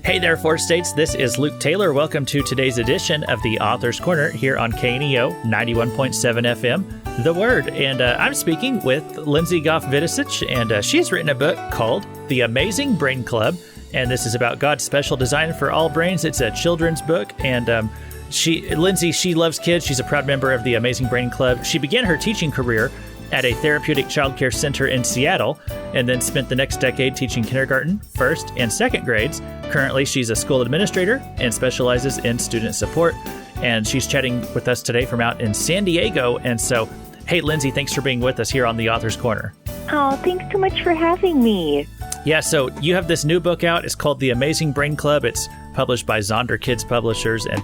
Hey there, Four States. This is Luke Taylor. Welcome to today's edition of the Author's Corner here on KNEO 91.7 FM, The Word. And I'm speaking with Lindsey Viducich, and she's written a book called The Amazing Brain Club. And this is about God's special design for all brains. It's a children's book. And Lindsey, she loves kids. She's a proud member of the Amazing Brain Club. She began her teaching career at a therapeutic childcare center in Seattle, and then spent the next decade teaching kindergarten, first, and second grades. Currently, she's a school administrator and specializes in student support. And she's chatting with us today from out in San Diego. And so, hey, Lindsey, thanks for being with us here on the Author's Corner. Oh, thanks so much for having me. Yeah, so you have this new book out. It's called The Amazing Brain Club. It's published by Zonderkidz Publishers. And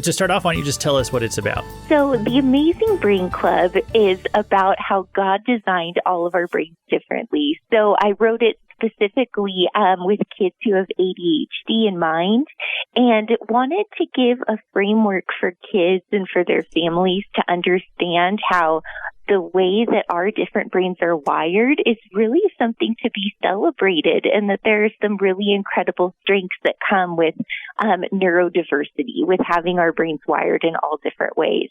to start off, why don't you just tell us what it's about? So The Amazing Brain Club is about how God designed all of our brains differently. So I wrote it specifically with kids who have ADHD in mind, and wanted to give a framework for kids and for their families to understand how the way that our different brains are wired is really something to be celebrated, and that there are some really incredible strengths that come with neurodiversity, with having our brains wired in all different ways.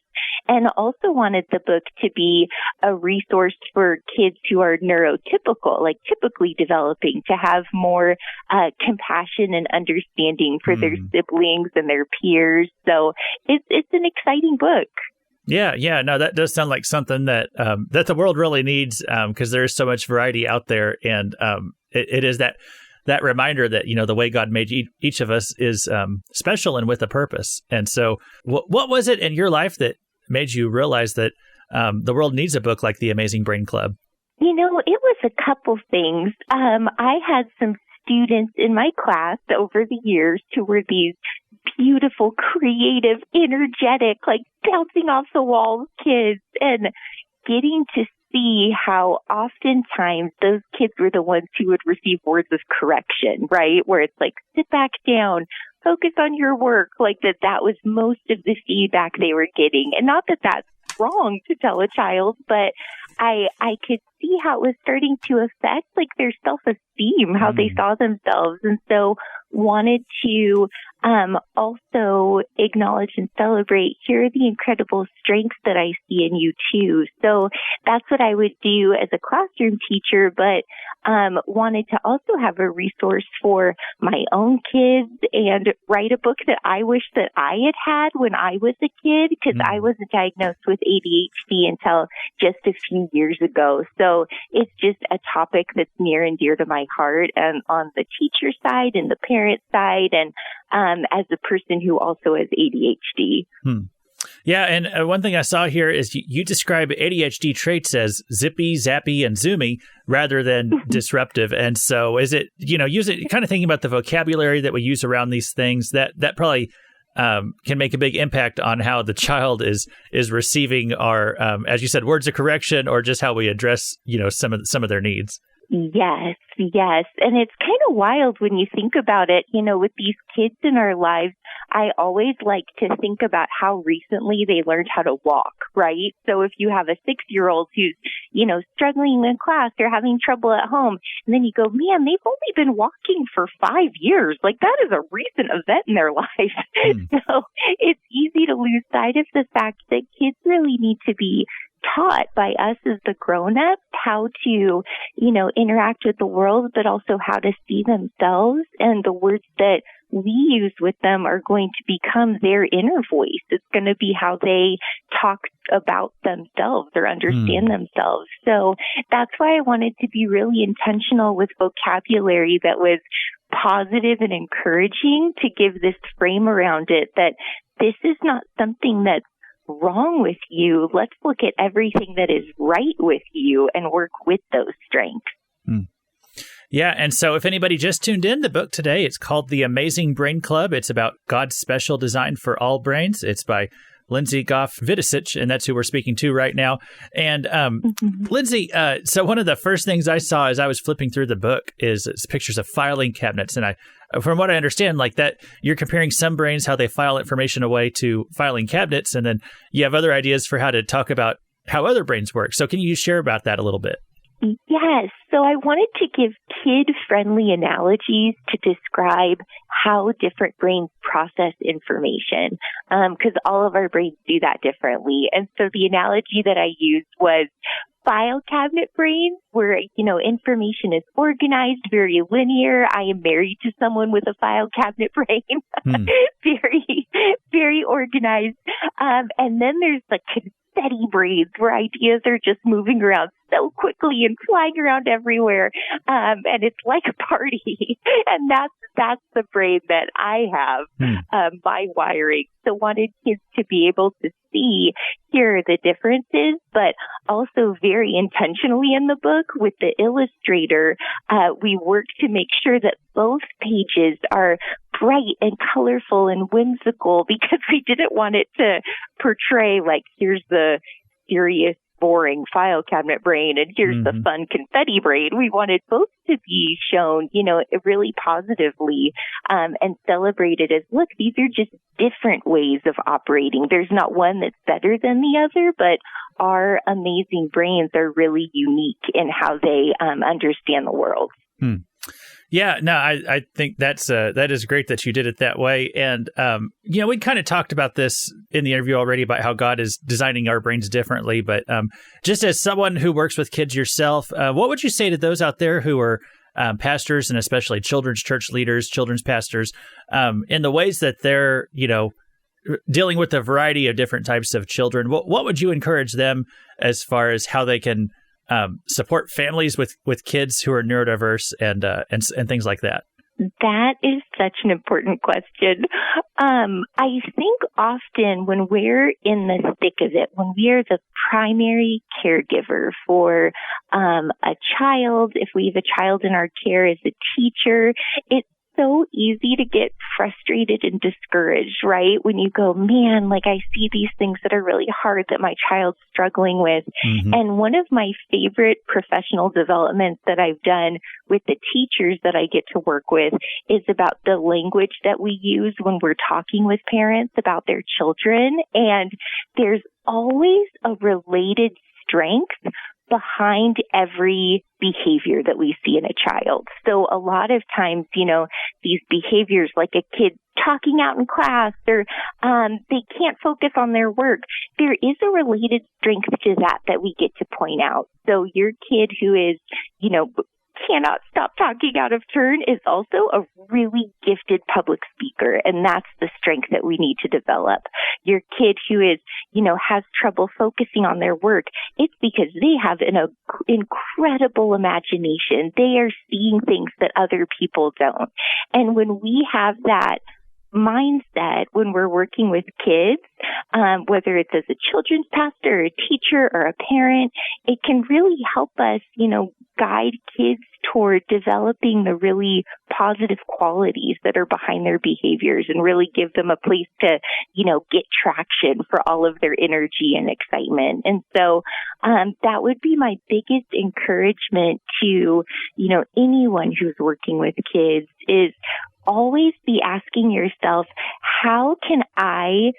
And also wanted the book to be a resource for kids who are neurotypical, like typically developing, to have more compassion and understanding for their siblings and their peers. So it's an exciting book. Yeah. No, that does sound like something that that the world really needs, because there is so much variety out there, and it is that reminder that, you know, the way God made each of us is special and with a purpose. And so, what was it in your life that made you realize that the world needs a book like The Amazing Brain Club? You know, it was a couple things. I had some students in my class over the years who were these beautiful, creative, energetic, like bouncing off the walls kids, and getting to see how oftentimes those kids were the ones who would receive words of correction, right? Where it's like, sit back down, focus on your work, like that was most of the feedback they were getting. And not that that's wrong to tell a child, but I could see how it was starting to affect like their self-esteem, how they saw themselves. And so wanted to also acknowledge and celebrate, here are the incredible strengths that I see in you too. So that's what I would do as a classroom teacher, but wanted to also have a resource for my own kids and write a book that I wish that I had when I was a kid, because I wasn't diagnosed with ADHD until just a few years ago. So it's just a topic that's near and dear to my heart, and on the teacher side and the parent side, and as a person who also has ADHD. Yeah, and one thing I saw here is you describe ADHD traits as zippy, zappy, and zoomy rather than disruptive. And so is it, kind of thinking about the vocabulary that we use around these things, that probably can make a big impact on how the child is receiving our, as you said, words of correction, or just how we address, some of their needs. Yes. And it's kind of wild when you think about it, with these kids in our lives. I always like to think about how recently they learned how to walk, right? So if you have a 6-year-old who's, struggling in class or having trouble at home, and then you go, man, they've only been walking for 5 years. Like, that is a recent event in their life. So it's easy to lose sight of the fact that kids really need to be taught by us as the grown-ups how to, interact with the world, but also how to see themselves. And the words that we use with them are going to become their inner voice. It's going to be how they talk about themselves or understand themselves. So that's why I wanted to be really intentional with vocabulary that was positive and encouraging, to give this frame around it, that this is not something that's wrong with you. Let's look at everything that is right with you and work with those strengths. Yeah, and so if anybody just tuned in, the book today, it's called The Amazing Brain Club. It's about God's special design for all brains. It's by Lindsey Viducich, and that's who we're speaking to right now. And Lindsey, so one of the first things I saw as I was flipping through the book is pictures of filing cabinets. And from what I understand, like that, you're comparing some brains, how they file information away, to filing cabinets. And then you have other ideas for how to talk about how other brains work. So can you share about that a little bit? Yes. So I wanted to give kid-friendly analogies to describe how different brains process information, because all of our brains do that differently. And so the analogy that I used was file cabinet brains, where, information is organized, very linear. I am married to someone with a file cabinet brain, very, very organized. And then there's the confetti brains, where ideas are just moving around so quickly and flying around everywhere. And it's like a party. And that's the brain that I have, my wiring. So wanted kids to be able to see, here are the differences, but also very intentionally in the book with the illustrator, we worked to make sure that both pages are bright and colorful and whimsical, because we didn't want it to portray like, here's the serious, boring file cabinet brain and here's the fun confetti brain. We wanted both to be shown, really positively, and celebrated as, look, these are just different ways of operating. There's not one that's better than the other, but our amazing brains are really unique in how they understand the world. Yeah, no, I think that is great that you did it that way. And, we kind of talked about this in the interview already about how God is designing our brains differently. But just as someone who works with kids yourself, what would you say to those out there who are pastors and especially children's church leaders, children's pastors, in the ways that they're, dealing with a variety of different types of children? What would you encourage them as far as how they can support families with kids who are neurodiverse and things like that? That is such an important question. I think often when we're in the thick of it, when we are the primary caregiver for a child, if we have a child in our care as a teacher, it's so easy to get frustrated and discouraged, right? When you go, man, like I see these things that are really hard that my child's struggling with. And one of my favorite professional developments that I've done with the teachers that I get to work with is about the language that we use when we're talking with parents about their children. And there's always a related strength behind every behavior that we see in a child. So a lot of times, these behaviors like a kid talking out in class or they can't focus on their work, there is a related strength to that we get to point out. So your kid who is, cannot stop talking out of turn is also a really gifted public speaker. And that's the strength that we need to develop. Your kid who is, has trouble focusing on their work, it's because they have an incredible imagination. They are seeing things that other people don't. And when we have that mindset when we're working with kids, whether it's as a children's pastor or a teacher or a parent, it can really help us, guide kids toward developing the really positive qualities that are behind their behaviors and really give them a place to, get traction for all of their energy and excitement. And so that would be my biggest encouragement to, anyone who's working with kids is always be asking yourself, how can I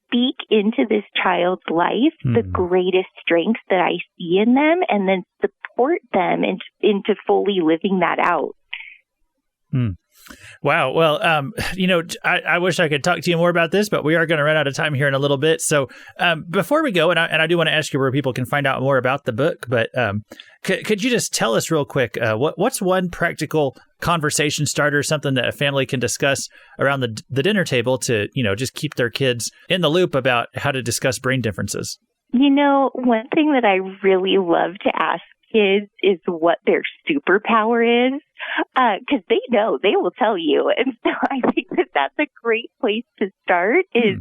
speak into this child's life the greatest strengths that I see in them and then support them into fully living that out? Wow. Well, I wish I could talk to you more about this, but we are going to run out of time here in a little bit. So before we go, and I do want to ask you where people can find out more about the book, but could you just tell us real quick, what's one practical conversation starter, something that a family can discuss around the dinner table to, just keep their kids in the loop about how to discuss brain differences? One thing that I really love to ask kids is what their superpower is, because they know, they will tell you. And so I think that that's a great place to start is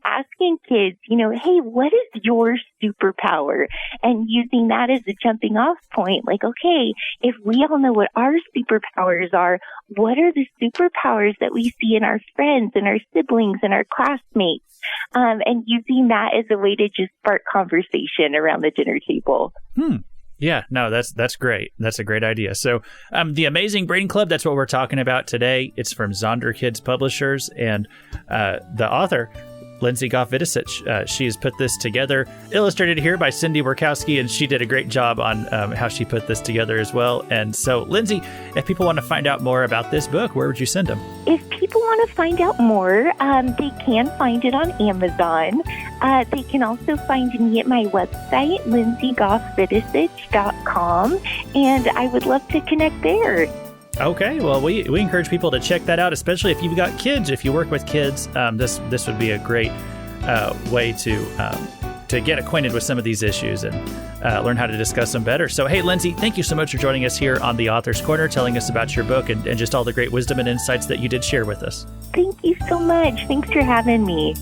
asking kids, hey, what is your superpower? And using that as a jumping off point, like, okay, if we all know what our superpowers are, what are the superpowers that we see in our friends and our siblings and our classmates? And using that as a way to just spark conversation around the dinner table. Yeah, no, that's great. That's a great idea. So The Amazing Brain Club, that's what we're talking about today. It's from Zonderkidz Publishers, and the author, Lindsey Viducich. She has put this together, illustrated here by Cindy Workowski, and she did a great job on how she put this together as well. And so, Lindsey, if people want to find out more about this book, where would you send them? If people want to find out more, they can find it on Amazon. They can also find me at my website, lindseyviducich.com, and I would love to connect there. Okay, well, we encourage people to check that out, especially if you've got kids. If you work with kids, this would be a great way to get acquainted with some of these issues and learn how to discuss them better. So, hey, Lindsey, thank you so much for joining us here on the Author's Corner, telling us about your book and just all the great wisdom and insights that you did share with us. Thank you so much. Thanks for having me.